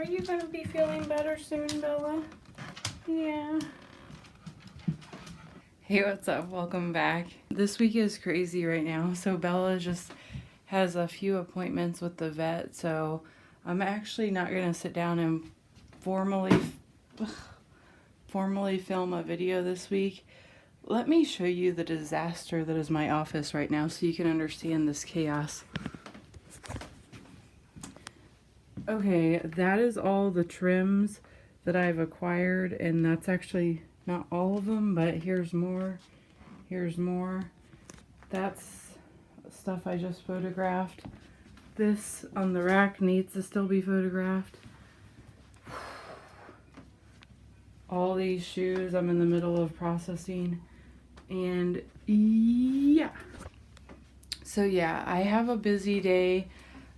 Are you gonna be feeling better soon, Bella? Yeah. Hey, what's up? Welcome back. This week is crazy right now. So Bella just has a few appointments with the vet. So I'm actually not gonna sit down and formally film a video this week. Let me show you the disaster that is my office right now so you can understand this chaos. Okay, that is all the trims that I've acquired, and that's actually not all of them, but here's more. Here's more. That's stuff I just photographed. This on the rack needs to still be photographed. All these shoes I'm in the middle of processing. And yeah. So yeah, I have a busy day.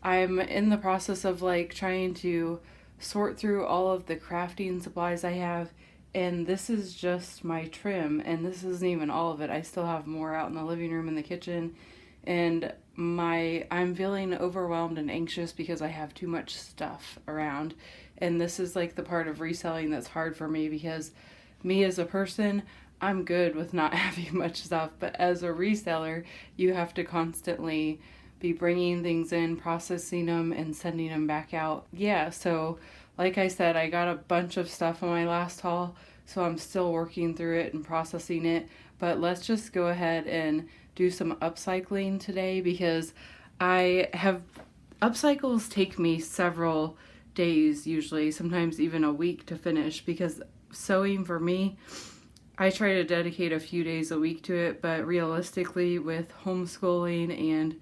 I'm in the process of like trying to sort through all of the crafting supplies I have, and this is just my trim, and this isn't even all of it. I still have more out in the living room and the kitchen, and I'm feeling overwhelmed and anxious because I have too much stuff around. And this is like the part of reselling that's hard for me, because me as a person, I'm good with not having much stuff, but as a reseller, you have to constantly be bringing things in, processing them, and sending them back out. Yeah, so like I said, I got a bunch of stuff on my last haul, so I'm still working through it and processing it. But let's just go ahead and do some upcycling today, because upcycles take me several days usually, sometimes even a week to finish, because sewing for me, I try to dedicate a few days a week to it, but realistically with homeschooling and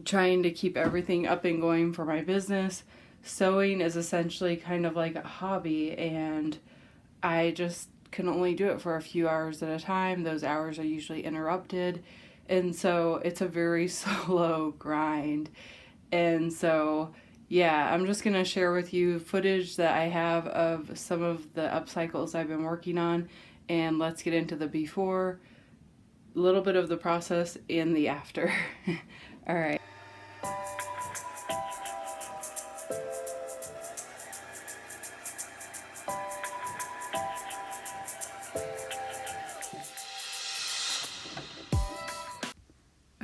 trying to keep everything up and going for my business, sewing is essentially kind of like a hobby, and I just can only do it for a few hours at a time. Those hours are usually interrupted, and so it's a very slow grind. And so yeah, I'm just gonna share with you footage that I have of some of the upcycles I've been working on, and let's get into the before, a little bit of the process, and the after. All right.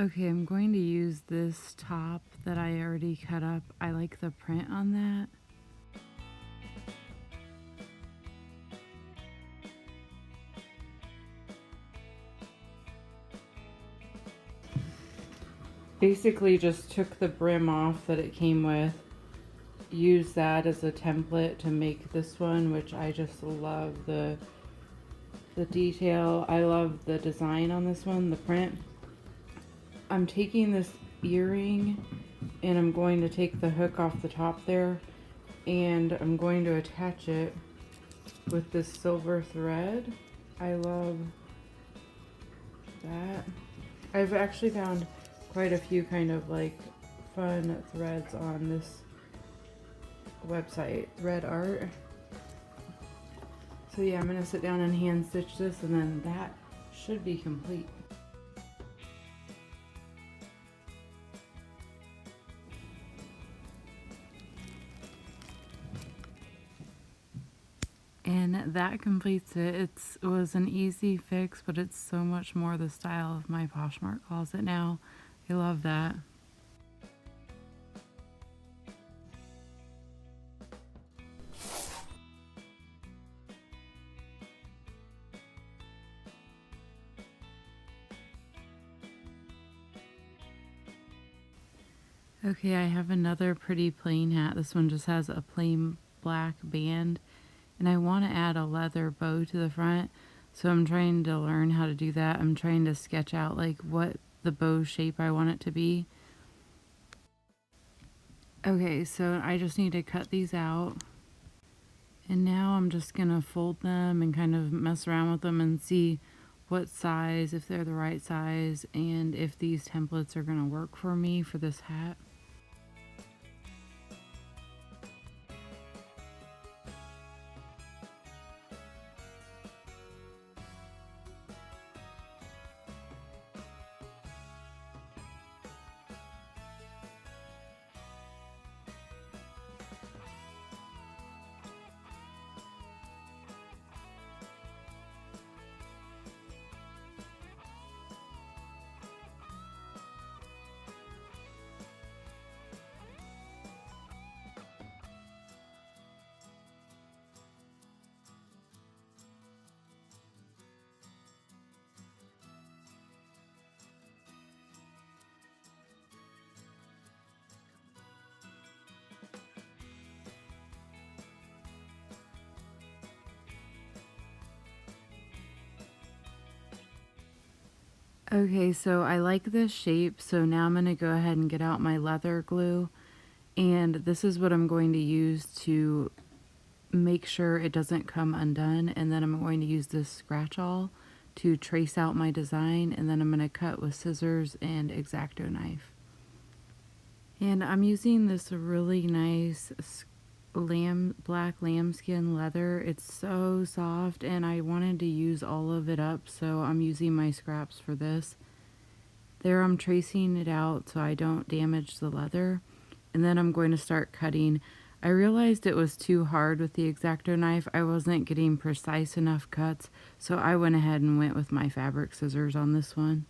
Okay, I'm going to use this top that I already cut up. I like the print on that. Basically just took the brim off that it came with, used that as a template to make this one, which I just love the detail. I love the design on this one, the print. I'm taking this earring and I'm going to take the hook off the top there, and I'm going to attach it with this silver thread. I love that. I've actually found quite a few kind of like fun threads on this website, Thread Art. So yeah, I'm gonna sit down and hand stitch this, and then that should be complete. And that completes it. It was an easy fix, but it's so much more the style of my Poshmark closet now. I love that. Okay, I have another pretty plain hat. This one just has a plain black band, and I want to add a leather bow to the front, so I'm trying to learn how to do that. I'm trying to sketch out like what the bow shape I want it to be. Okay, so I just need to cut these out, and now I'm just gonna fold them and kind of mess around with them and see what size, if they're the right size, and if these templates are gonna work for me for this hat. Okay, so I like this shape, so now I'm going to go ahead and get out my leather glue, and this is what I'm going to use to make sure it doesn't come undone, and then I'm going to use this scratch awl to trace out my design, and then I'm going to cut with scissors and X-Acto knife. And I'm using this really nice black lambskin leather. It's so soft, and I wanted to use all of it up, so I'm using my scraps for this. There I'm tracing it out so I don't damage the leather, and then I'm going to start cutting. I realized it was too hard with the X-Acto knife. I wasn't getting precise enough cuts, so I went ahead and went with my fabric scissors on this one.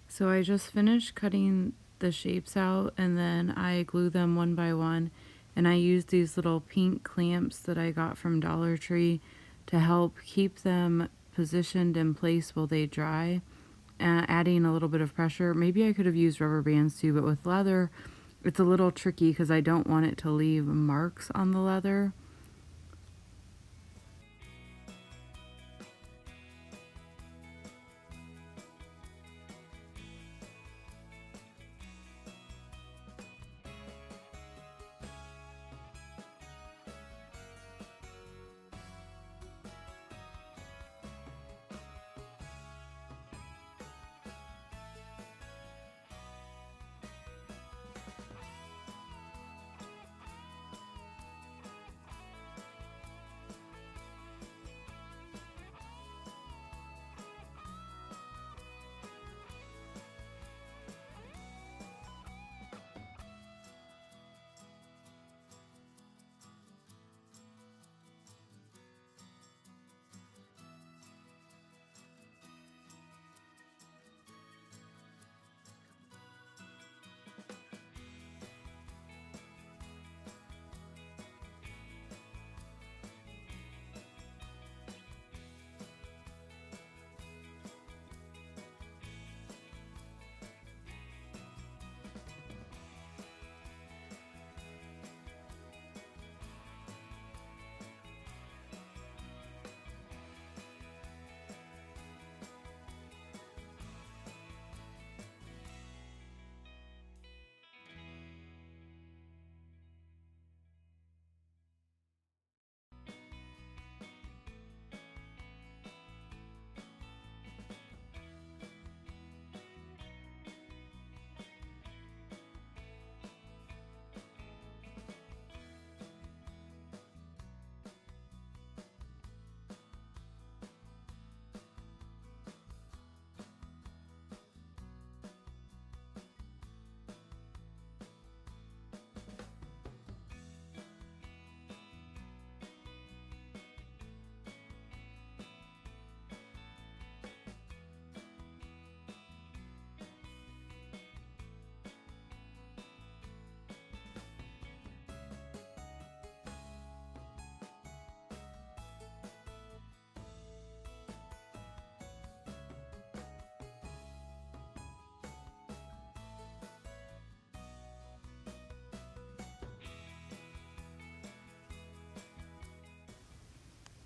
So I just finished cutting the shapes out, and then I glue them one by one, and I use these little pink clamps that I got from Dollar Tree to help keep them positioned in place while they dry, adding a little bit of pressure. Maybe I could have used rubber bands too, but with leather it's a little tricky because I don't want it to leave marks on the leather.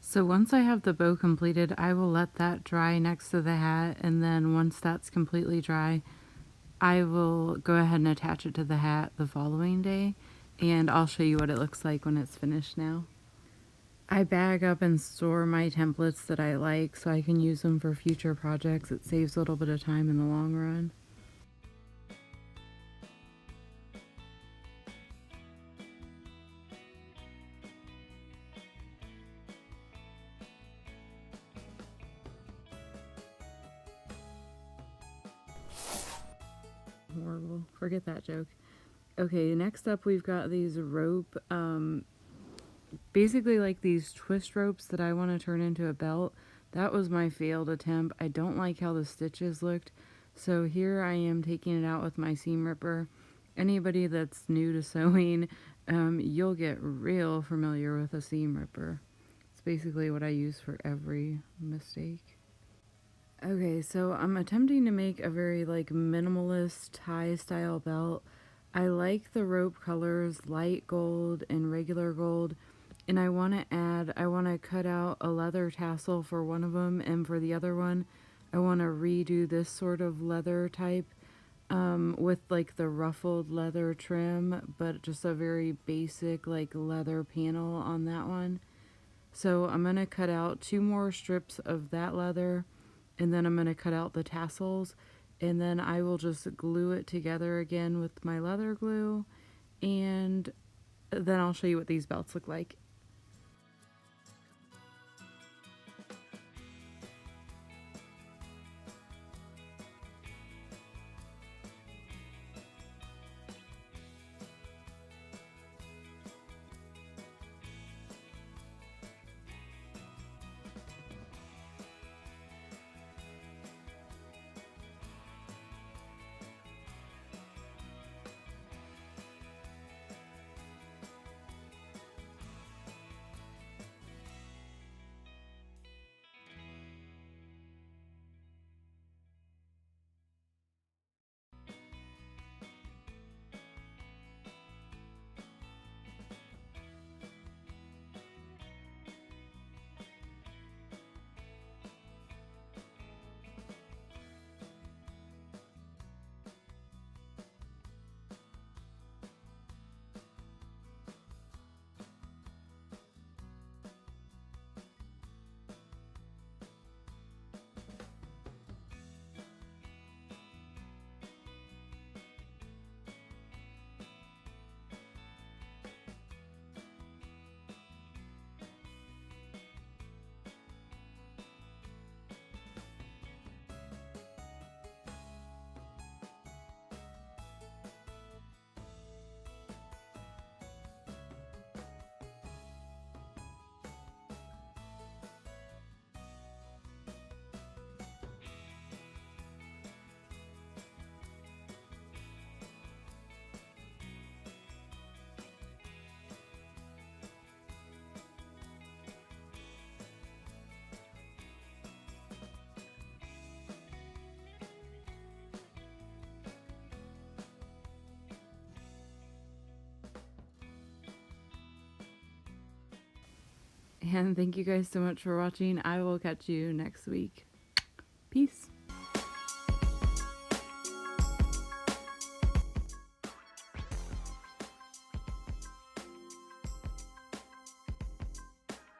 So once I have the bow completed, I will let that dry next to the hat, and then once that's completely dry, I will go ahead and attach it to the hat the following day, and I'll show you what it looks like when it's finished now. I bag up and store my templates that I like so I can use them for future projects. It saves a little bit of time in the long run. Horrible. Forget that joke. Okay, next up we've got these rope, basically like these twist ropes that I want to turn into a belt. That was my failed attempt. I don't like how the stitches looked. So here I am taking it out with my seam ripper. Anybody that's new to sewing, you'll get real familiar with a seam ripper. It's basically what I use for every mistake. Okay, so I'm attempting to make a very like minimalist tie style belt. I like the rope colors light gold and regular gold, and I want to cut out a leather tassel for one of them, and for the other one I want to redo this sort of leather type with like the ruffled leather trim, but just a very basic like leather panel on that one. So I'm going to cut out 2 more strips of that leather, and then I'm going to cut out the tassels, and then I will just glue it together again with my leather glue, and then I'll show you what these belts look like. And thank you guys so much for watching. I will catch you next week. Peace.